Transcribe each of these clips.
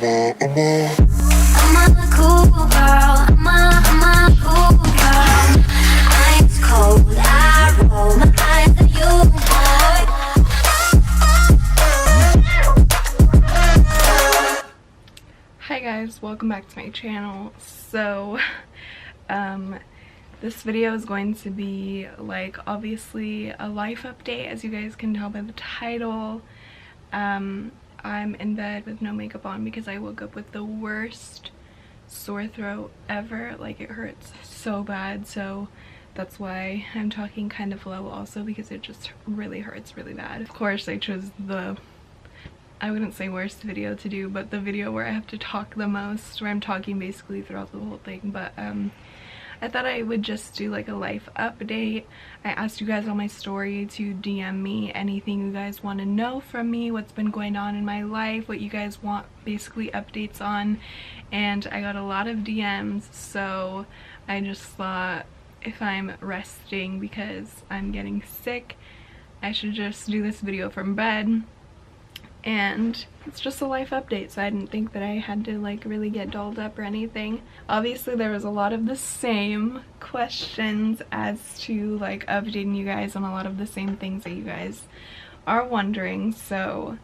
a cool girl, I'm a cool girl. Ice cold, I roll my eyes at you, boy. Hi guys, welcome back to my channel. So this video is going to be like obviously a life update, as you guys can tell by the title. I'm in bed with no makeup on because I woke up with the worst sore throat ever. Like, it hurts so bad, so that's why I'm talking kind of low also, because it just really hurts really bad. Of course I chose the, I wouldn't say worst video to do, but the video where I have to talk the most, where I'm talking basically throughout the whole thing. But I thought I would just do like a life update. I asked you guys on my story to DM me anything you guys want to know from me, what's been going on in my life, what you guys want basically updates on, and I got a lot of DMs. So I just thought, if I'm resting because I'm getting sick, I should just do this video from bed. And it's just a life update, so I didn't think that I had to like really get dolled up or anything. Obviously there was a lot of the same questions as to like updating you guys on a lot of the same things that you guys are wondering, so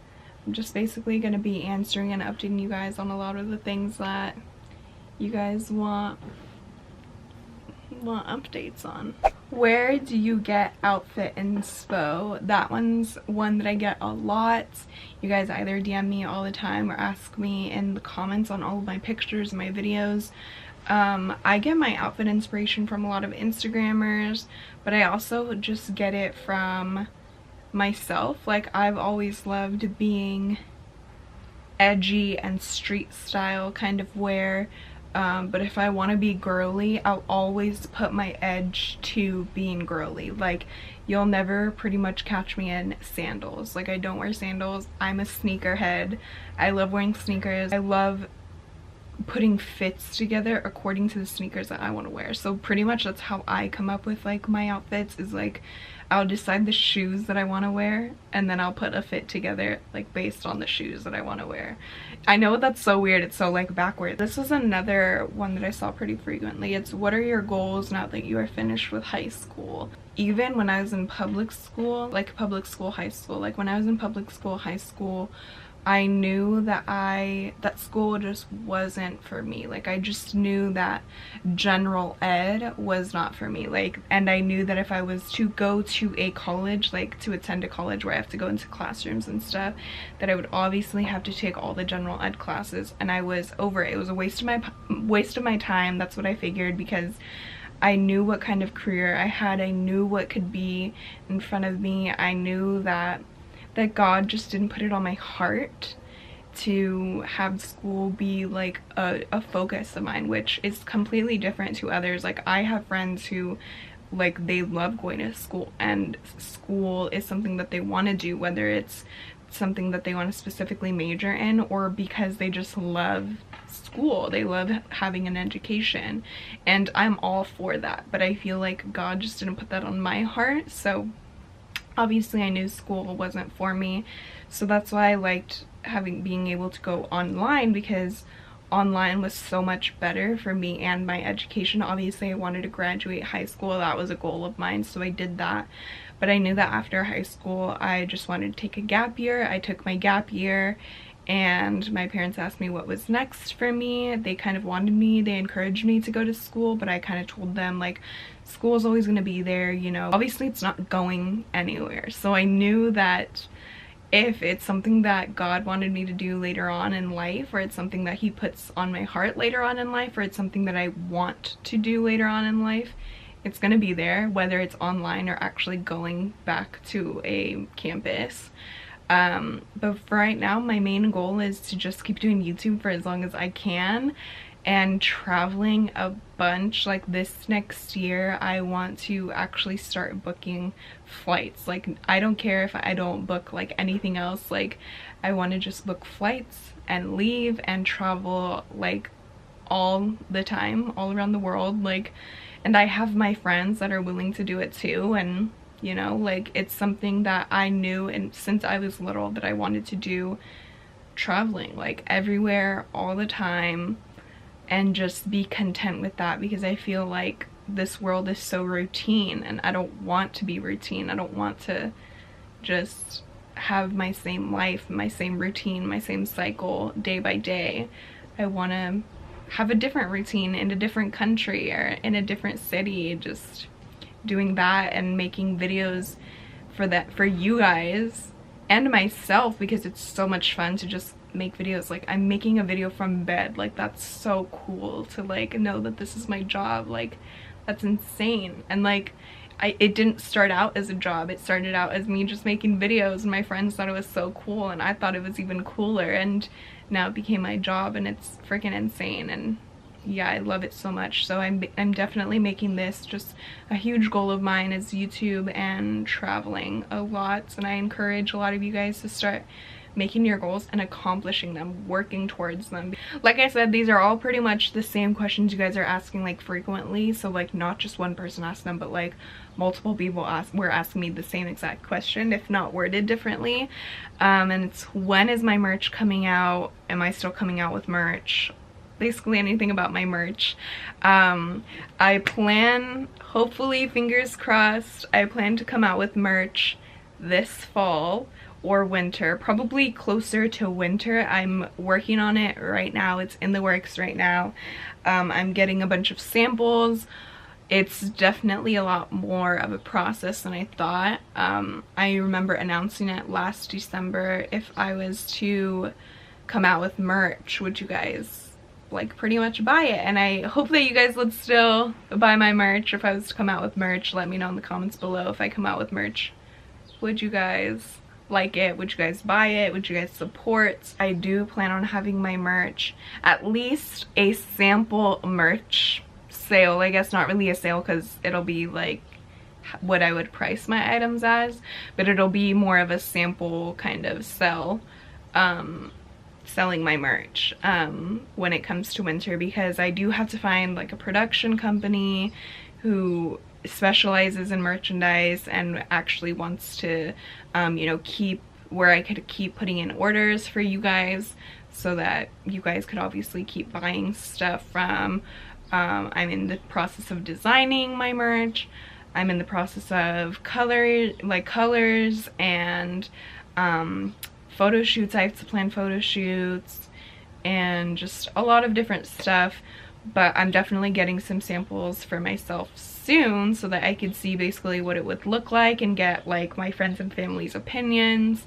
I'm just basically going to be answering and updating you guys on a lot of the things that you guys want updates on. Where do you get outfit inspo? That one's one that I get a lot. You guys either DM me all the time or ask me in the comments on all of my pictures and my videos. I get my outfit inspiration from a lot of Instagrammers, but I also just get it from myself. Like, I've always loved being edgy and street style kind of wear. But if I want to be girly, I'll always put my edge to being girly. Like, you'll never pretty much catch me in sandals. Like, I don't wear sandals. I'm a sneakerhead. I love wearing sneakers. I love putting fits together according to the sneakers that I want to wear. So pretty much that's how I come up with like my outfits, is like I'll decide the shoes that I want to wear and then I'll put a fit together like based on the shoes that I want to wear. I know that's so weird, it's so like backwards. This is another one that I saw pretty frequently. It's, what are your goals now that you are finished with high school? Even when I was in public school, like public school, high school, like when I was in public school, high school, I knew that school just wasn't for me. Like, I just knew that general ed was not for me. Like, and I knew that if I was to go to a college, like to attend a college where I have to go into classrooms and stuff, that I would obviously have to take all the general ed classes, and I was over it. It was a waste of my time. That's what I figured, because I knew what kind of career I had. I knew what could be in front of me. I knew that God just didn't put it on my heart to have school be like a focus of mine, which is completely different to others. Like, I have friends who like they love going to school, and school is something that they want to do, whether it's something that they want to specifically major in or because they just love school. They love having an education, and I'm all for that, but I feel like God just didn't put that on my heart. So obviously I knew school wasn't for me, so that's why I liked being able to go online, because online was so much better for me and my education. Obviously I wanted to graduate high school, that was a goal of mine, so I did that. But I knew that after high school I just wanted to take a gap year. I took my gap year, and my parents asked me what was next for me. They kind of wanted me, they encouraged me to go to school, but I kind of told them like, school is always going to be there, you know, obviously it's not going anywhere. So I knew that if it's something that God wanted me to do later on in life, or it's something that he puts on my heart later on in life, or it's something that I want to do later on in life, it's going to be there, whether it's online or actually going back to a campus. But for right now, my main goal is to just keep doing YouTube for as long as I can, and traveling a bunch. Like, this next year I want to actually start booking flights. Like, I don't care if I don't book like anything else. Like, I want to just book flights and leave and travel like all the time, all around the world. Like, and I have my friends that are willing to do it too, and you know, like, it's something that I knew and since I was little that I wanted to do, traveling like everywhere all the time and just be content with that, because I feel like this world is so routine and I don't want to be routine. I don't want to just have my same life, my same routine, my same cycle day by day. I want to have a different routine in a different country or in a different city, just doing that and making videos for you guys and myself, because it's so much fun to just make videos. Like, I'm making a video from bed. Like, that's so cool to like know that this is my job. Like, that's insane. And like, it didn't start out as a job. It started out as me just making videos, and my friends thought it was so cool and I thought it was even cooler, and now it became my job and it's freaking insane. And yeah, I love it so much. So I'm definitely making this just a huge goal of mine, is YouTube and traveling a lot. And I encourage a lot of you guys to start making your goals and accomplishing them, working towards them. Like I said, these are all pretty much the same questions you guys are asking like frequently, so like not just one person asked them, but like multiple people were asking me the same exact question, if not worded differently. And it's, when is my merch coming out? Am I still coming out with merch? Basically anything about my merch. I plan, hopefully, fingers crossed, I plan to come out with merch this fall or winter, probably closer to winter. I'm working on it right now. It's in the works right now. I'm getting a bunch of samples. It's definitely a lot more of a process than I thought. I remember announcing it last December. If I was to come out with merch, would you guys like pretty much buy it? And I hope that you guys would still buy my merch. If I was to come out with merch, let me know in the comments below. If I come out with merch, would you guys like it? Would you guys buy it? Would you guys support? I do plan on having my merch, at least a sample merch sale. I guess not really a sale, because it'll be like what I would price my items as, but it'll be more of a sample kind of sell, selling my merch when it comes to winter, because I do have to find like a production company who specializes in merchandise and actually wants to you know, keep where I could keep putting in orders for you guys, so that you guys could obviously keep buying stuff from. I'm in the process of designing my merch. I'm in the process of colors and photo shoots. I have to plan photo shoots and just a lot of different stuff, but I'm definitely getting some samples for myself soon, so that I could see basically what it would look like and get like my friends and family's opinions.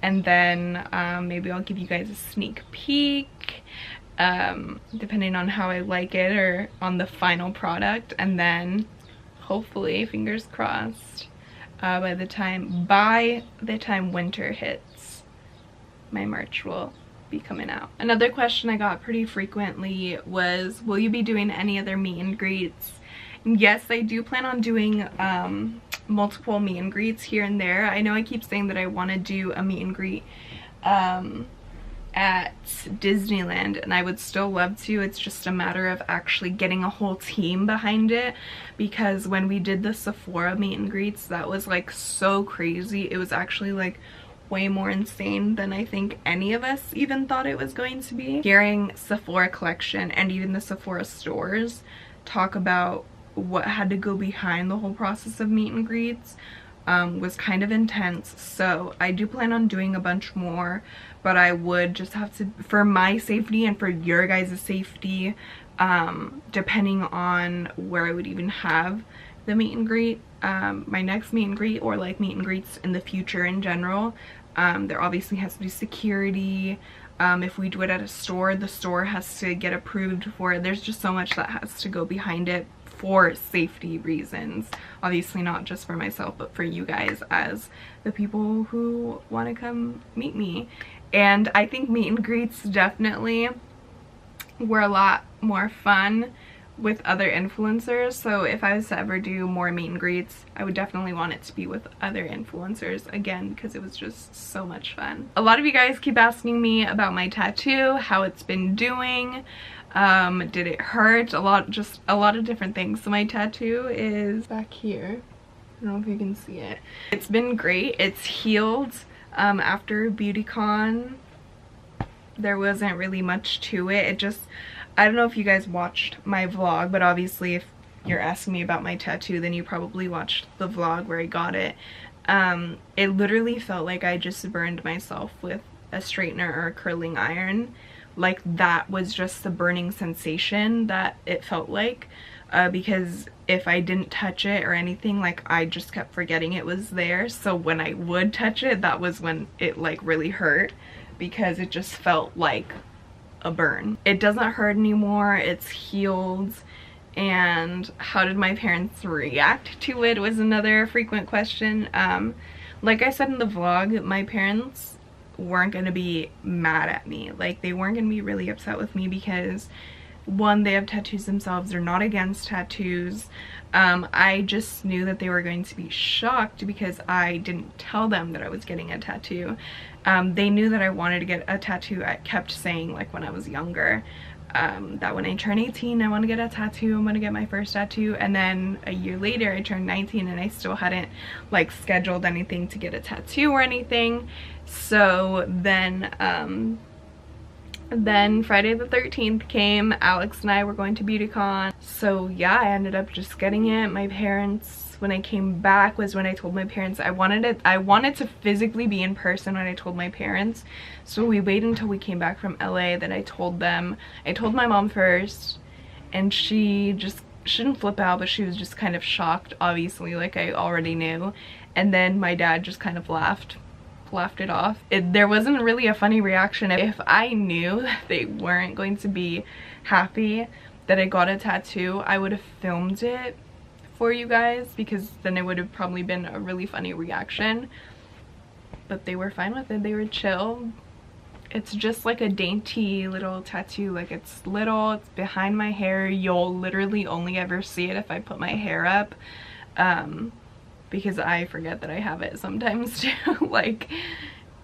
And then maybe I'll give you guys a sneak peek, depending on how I like it, or on the final product. And then hopefully, fingers crossed, by the time winter hits, my merch will be coming out. Another question I got pretty frequently was, will you be doing any other meet and greets? Yes, I do plan on doing multiple meet and greets here and there. I know I keep saying that I want to do a meet and greet at Disneyland, and I would still love to. It's just a matter of actually getting a whole team behind it, because when we did the Sephora meet and greets, that was like so crazy. It was actually like way more insane than I think any of us even thought it was going to be. Hearing Sephora collection and even the Sephora stores talk about what had to go behind the whole process of meet and greets was kind of intense. So I do plan on doing a bunch more, but I would just have to, for my safety and for your guys' safety, depending on where I would even have the meet and greet, my next meet and greet, or like meet and greets in the future in general, there obviously has to be security. If we do it at a store, the store has to get approved for it. There's just so much that has to go behind it for safety reasons. Obviously not just for myself, but for you guys as the people who want to come meet me. And I think meet and greets definitely were a lot more fun with other influencers. So if I was to ever do more meet and greets, I would definitely want it to be with other influencers again, because it was just so much fun. A lot of you guys keep asking me about my tattoo, how it's been doing. Did it hurt? Just a lot of different things. So my tattoo is back here. I don't know if you can see it. It's been great. It's healed after BeautyCon there wasn't really much to it. It just, I don't know if you guys watched my vlog, but obviously if you're asking me about my tattoo, then you probably watched the vlog where I got it. It literally felt like I just burned myself with a straightener or a curling iron. Like, that was just the burning sensation that it felt like, because if I didn't touch it or anything, like, I just kept forgetting it was there. So when I would touch it, that was when it like really hurt, because it just felt like a burn. It doesn't hurt anymore, it's healed. And how did my parents react to it was another frequent question. Like I said in the vlog, my parents weren't gonna be mad at me. Like, they weren't gonna be really upset with me because, one, they have tattoos themselves, they're not against tattoos. I just knew that they were going to be shocked because I didn't tell them that I was getting a tattoo. They knew that I wanted to get a tattoo. I kept saying, like, when I was younger, that when I turn 18 I want to get a tattoo, I'm gonna get my first tattoo. And then a year later I turned 19 and I still hadn't like scheduled anything to get a tattoo or anything. So then Friday the 13th came. Alex and I were going to BeautyCon, so yeah, I ended up just getting it. My parents, when I came back, was when I told my parents I wanted to physically be in person when I told my parents. So we waited until we came back from LA, then I told them. I told my mom first, and she didn't flip out, but she was just kind of shocked, obviously, like I already knew. And then my dad just kind of laughed it off. There wasn't really a funny reaction. If I knew that they weren't going to be happy that I got a tattoo, I would have filmed it for you guys, because then it would have probably been a really funny reaction. But they were fine with it, they were chill. It's just like a dainty little tattoo. Like, it's little, it's behind my hair. You'll literally only ever see it if I put my hair up, because I forget that I have it sometimes too. Like,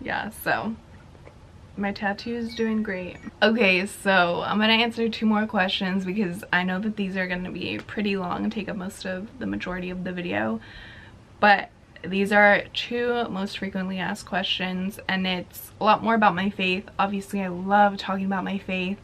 yeah, so my tattoo is doing great. Okay, so I'm gonna answer 2 more questions because I know that these are gonna be pretty long and take up most of the majority of the video. But these are 2 most frequently asked questions, and it's a lot more about my faith. Obviously, I love talking about my faith.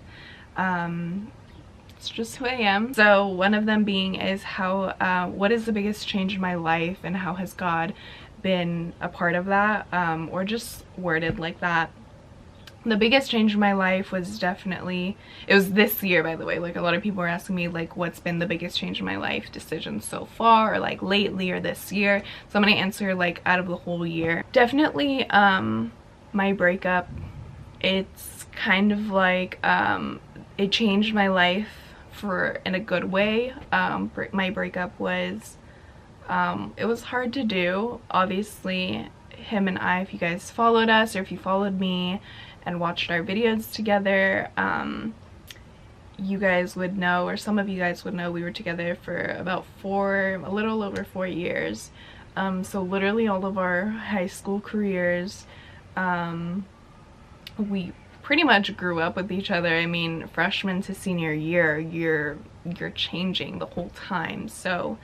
It's just who I am. So one of them being is how, what is the biggest change in my life and how has God been a part of that, or just worded like that. The biggest change in my life was definitely, it was this year, by the way. Like, a lot of people are asking me, like, what's been the biggest change in my life decisions so far, or like lately or this year. So I'm gonna answer like out of the whole year. Definitely my breakup. It's kind of like it changed my life in a good way. My breakup was, it was hard to do. Obviously, him and I, if you guys followed us or if you followed me and watched our videos together, you guys would know, or some of you guys would know, we were together for about a little over 4 years. So literally all of our high school careers, we pretty much grew up with each other. I mean, freshman to senior year, you're changing the whole time. So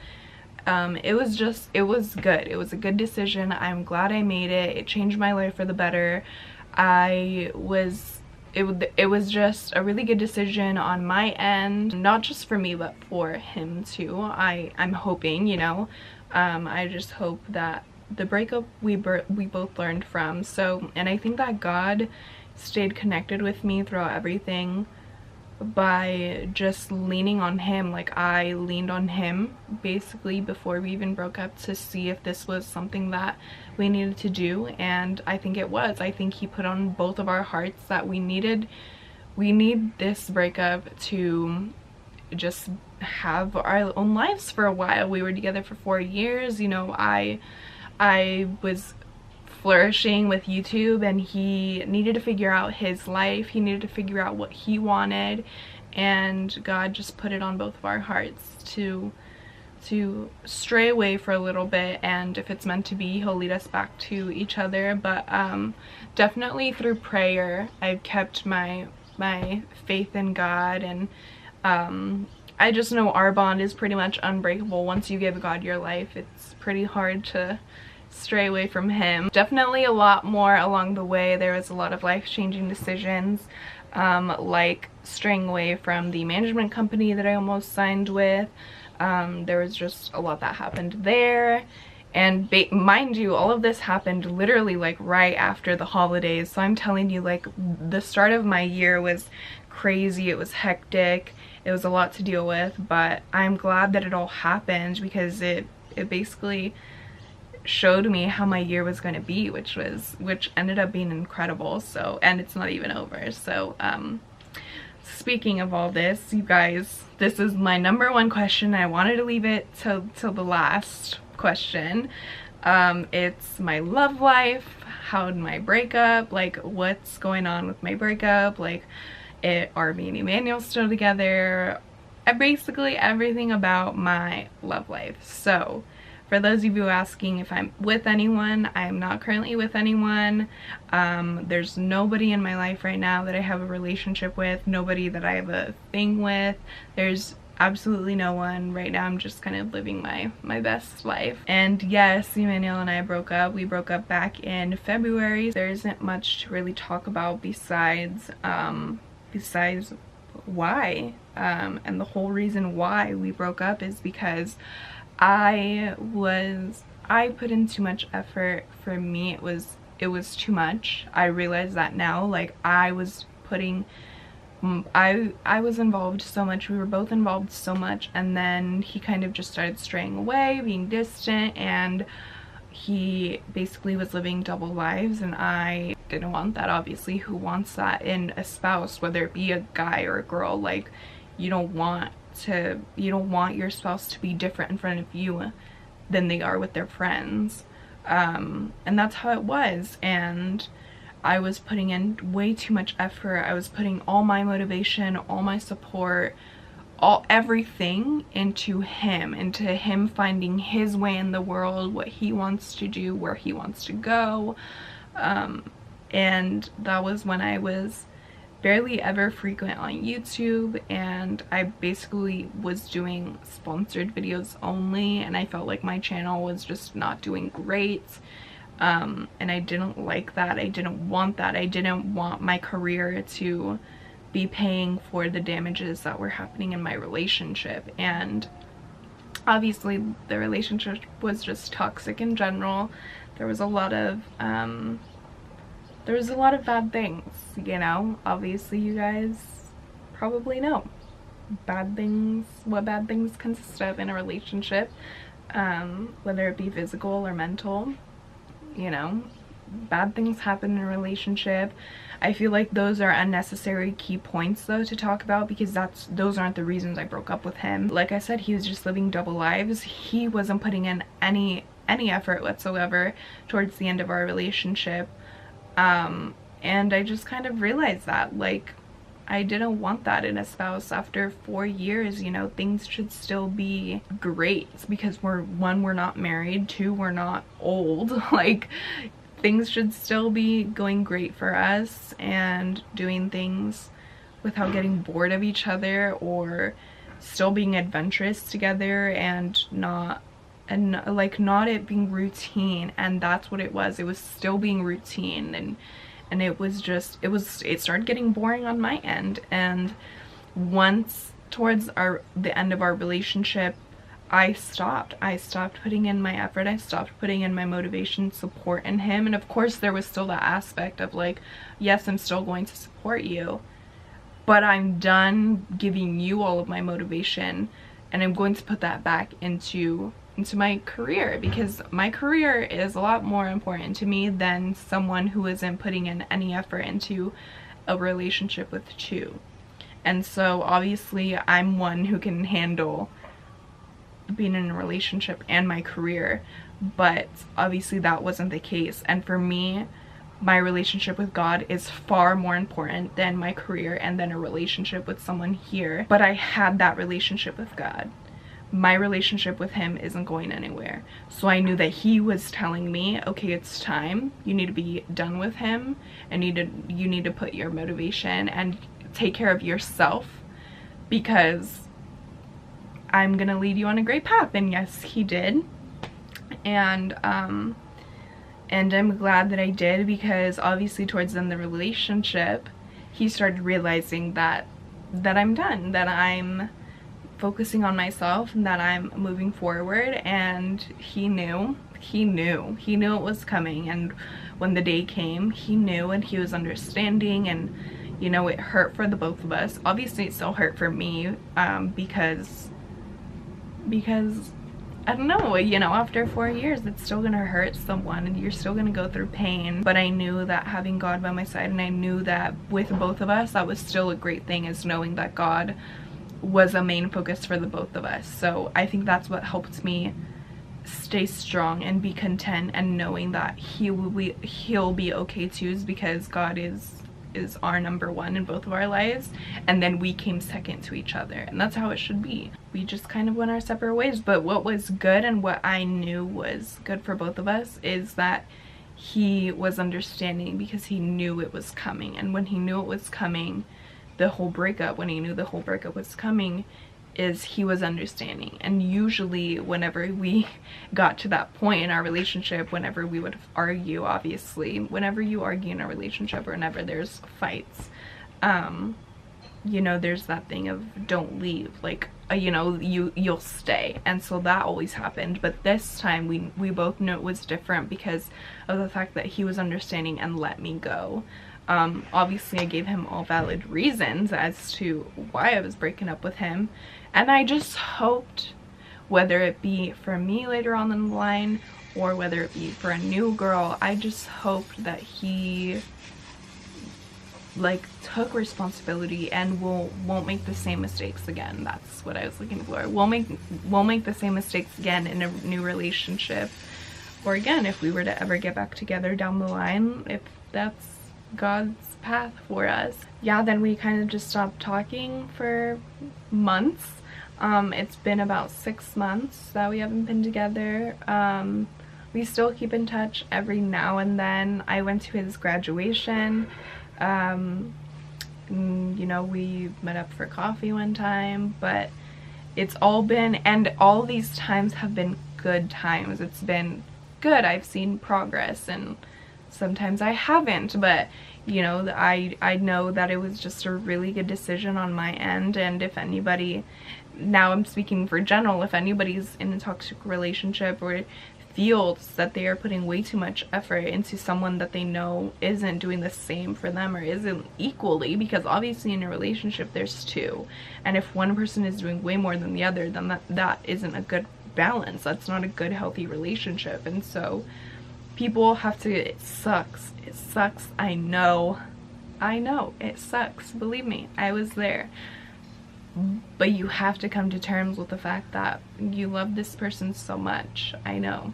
it was good. It was a good decision. I'm glad I made it. It changed my life for the better. It was just a really good decision on my end, not just for me but for him too. I'm hoping, you know, I just hope that the breakup we both learned from. So, and I think that God stayed connected with me throughout everything by just leaning on him. Like, I leaned on him basically before we even broke up to see if this was something that we needed to do, and I think it was. I think he put on both of our hearts that we need this breakup to just have our own lives for a while. We were together for 4 years, you know. I was flourishing with YouTube, and he needed to figure out his life. He needed to figure out what he wanted, and God just put it on both of our hearts to stray away for a little bit, and if it's meant to be, he'll lead us back to each other. But definitely through prayer, I've kept my faith in God, and I just know our bond is pretty much unbreakable. Once you give God your life, it's pretty hard to stray away from him. Definitely a lot more along the way. There was a lot of life-changing decisions, like straying away from the management company that I almost signed with. There was just a lot that happened there. And mind you, all of this happened literally like right after the holidays. So I'm telling you, like, the start of my year was crazy. It was hectic. It was a lot to deal with, but I'm glad that it all happened, because it basically showed me how my year was going to be, which ended up being incredible. So, and it's not even over. So speaking of all this, you guys, this is my #1 question. I wanted to leave it till the last question. It's my love life. How did my breakup, like, what's going on with my breakup, like, are me and Emmanuel still together, basically everything about my love life. So for those of you asking if I'm with anyone, I am not currently with anyone. There's nobody in my life right now that I have a relationship with, nobody that I have a thing with. There's absolutely no one right now. I'm just kind of living my best life. And yes, Emmanuel and I broke up. We broke up back in February. There isn't much to really talk about besides why. And the whole reason why we broke up is because I put in too much effort. For me, it was too much. I realize that now. Like, I was involved so much. We were both involved so much, and then he kind of just started straying away, being distant, and he basically was living double lives, and I didn't want that. Obviously, who wants that in a spouse, whether it be a guy or a girl? Like, you don't want your spouse to be different in front of you than they are with their friends. And that's how it was. And I was putting in way too much effort. I was putting all my motivation, all my support, everything into him finding his way in the world, what he wants to do, where he wants to go. And that was when I was barely ever frequent on YouTube, and I basically was doing sponsored videos only, and I felt like my channel was just not doing great. And I didn't like that. I didn't want that. I didn't want my career to be paying for the damages that were happening in my relationship. And obviously the relationship was just toxic in general. There was a lot of bad things, you know. Obviously you guys probably know what bad things consist of in a relationship, whether it be physical or mental. You know, bad things happen in a relationship. I feel like those are unnecessary key points though to talk about, because those aren't the reasons I broke up with him. Like I said, he was just living double lives. He wasn't putting in any effort whatsoever towards the end of our relationship. And I just kind of realized that, like, I didn't want that in a spouse. After 4 years, you know, things should still be great, because we're not married, 2, we're not old. Like, things should still be going great for us and doing things without getting bored of each other, or still being adventurous together, and not it being routine. And that's what it was. It was still being routine, and it started getting boring on my end. And once towards the end of our relationship, I stopped putting in my effort. I stopped putting in my motivation, support in him. And of course there was still that aspect of, like, yes, I'm still going to support you, but I'm done giving you all of my motivation, and I'm going to put that back into my career, because my career is a lot more important to me than someone who isn't putting in any effort into a relationship with 2. And so obviously I'm one who can handle being in a relationship and my career, but obviously that wasn't the case. And for me, my relationship with God is far more important than my career and than a relationship with someone here. But I had that relationship with God. My relationship with him isn't going anywhere. So I knew that he was telling me, okay, it's time. You need to be done with him, and you need to put your motivation and take care of yourself, because I'm gonna lead you on a great path. And yes, he did. And And I'm glad that I did, because obviously towards the end of the relationship, he started realizing that I'm done, that I'm focusing on myself, and that I'm moving forward. And he knew it was coming, and when the day came, he knew, and he was understanding. And you know, it hurt for the both of us. Obviously it still hurt for me, because I don't know, you know, after 4 years it's still gonna hurt someone, and you're still gonna go through pain. But I knew that having God by my side, and I knew that with both of us, that was still a great thing, is knowing that God was a main focus for the both of us. So I think that's what helped me stay strong and be content, and knowing that he'll be okay too, is because God is our number one in both of our lives, and then we came second to each other, and that's how it should be. We just kind of went our separate ways. But what was good, and what I knew was good for both of us, is that he was understanding, because he knew it was coming. And when he knew it was coming, when he knew the whole breakup was coming, is he was understanding. And usually whenever we got to that point in our relationship, whenever we would argue, obviously whenever you argue in a relationship, or whenever there's fights, you know, there's that thing of don't leave, like, you know, you'll stay. And so that always happened. But this time we both knew it was different, because of the fact that he was understanding and let me go. Obviously I gave him all valid reasons as to why I was breaking up with him, and I just hoped, whether it be for me later on in the line, or whether it be for a new girl, I just hoped that he like took responsibility and won't make the same mistakes again. That's what I was looking for. Won't make the same mistakes again in a new relationship, or again, if we were to ever get back together down the line, if that's God's path for us. Yeah, then we kind of just stopped talking for months. It's been about 6 months that we haven't been together. We still keep in touch every now and then. I went to his graduation. You know, we met up for coffee one time, but it's all been, and all these times have been good times. It's been good. I've seen progress, and sometimes I haven't, but you know, I know that it was just a really good decision on my end. And if anybody, now I'm speaking for general, if anybody's in a toxic relationship, or feels that they are putting way too much effort into someone that they know isn't doing the same for them, or isn't equally, because obviously in a relationship there's two, and if one person is doing way more than the other, then that isn't a good balance. That's not a good, healthy relationship. And so people have to, it sucks, I know it sucks, believe me, I was there. But you have to come to terms with the fact that you love this person so much. I know,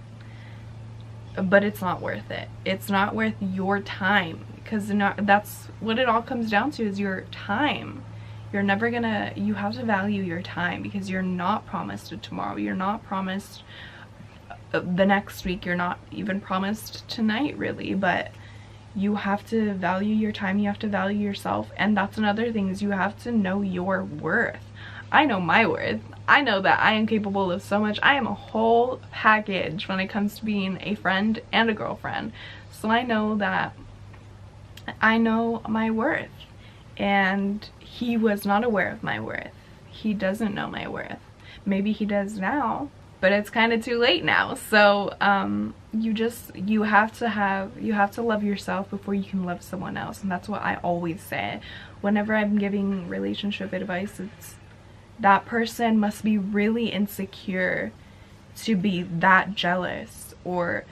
but it's not worth it. It's not worth your time, because that's what it all comes down to, is your time. You're never gonna, you have to value your time, because you're not promised a tomorrow, you're not promised the next week, you're not even promised tonight really. But you have to value your time, you have to value yourself. And that's another thing, is you have to know your worth. I know my worth. I know that I am capable of so much. I am a whole package when it comes to being a friend and a girlfriend. So I know that I know my worth, and he was not aware of my worth. He doesn't know my worth. Maybe he does now, but it's kind of too late now. So you have to love yourself before you can love someone else. And that's what I always say whenever I'm giving relationship advice. It's that person must be really insecure to be that jealous, or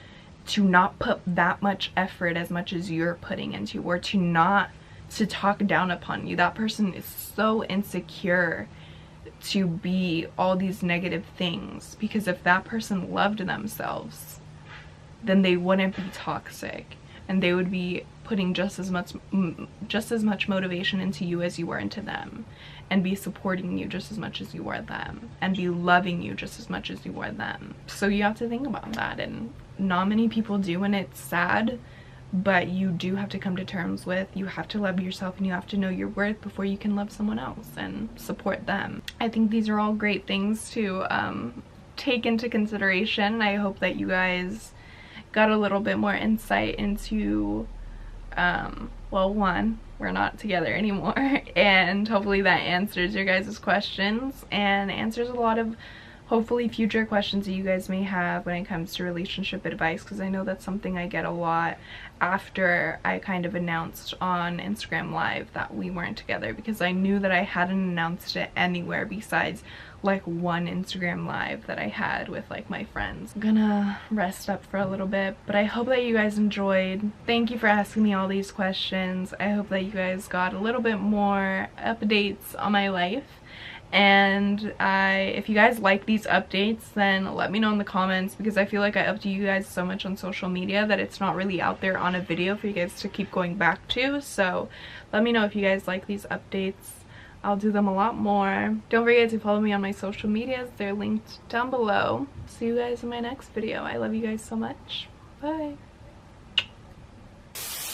to not put that much effort as much as you're putting into, or to talk down upon you. That person is so insecure to be all these negative things, because if that person loved themselves, then they wouldn't be toxic, and they would be putting just as much motivation into you as you are into them, and be supporting you just as much as you are them, and be loving you just as much as you are them. So you have to think about that, and not many people do, and it's sad. But you do have to come to terms with, you have to love yourself, and you have to know your worth before you can love someone else and support them. I think these are all great things to take into consideration. I hope that you guys got a little bit more insight into, well, one, we're not together anymore, and hopefully that answers your guys' questions and answers a lot of hopefully future questions that you guys may have when it comes to relationship advice, because I know that's something I get a lot after I kind of announced on Instagram Live that we weren't together, because I knew that I hadn't announced it anywhere besides like one Instagram Live that I had with like my friends. I'm gonna rest up for a little bit, but I hope that you guys enjoyed. Thank you for asking me all these questions. I hope that you guys got a little bit more updates on my life. And if you guys like these updates, then let me know in the comments, because I feel like I update you guys so much on social media that it's not really out there on a video for you guys to keep going back to. So let me know if you guys like these updates. I'll do them a lot more. Don't forget to follow me on my social medias. They're linked down below. See you guys in my next video. I love you guys so much. Bye.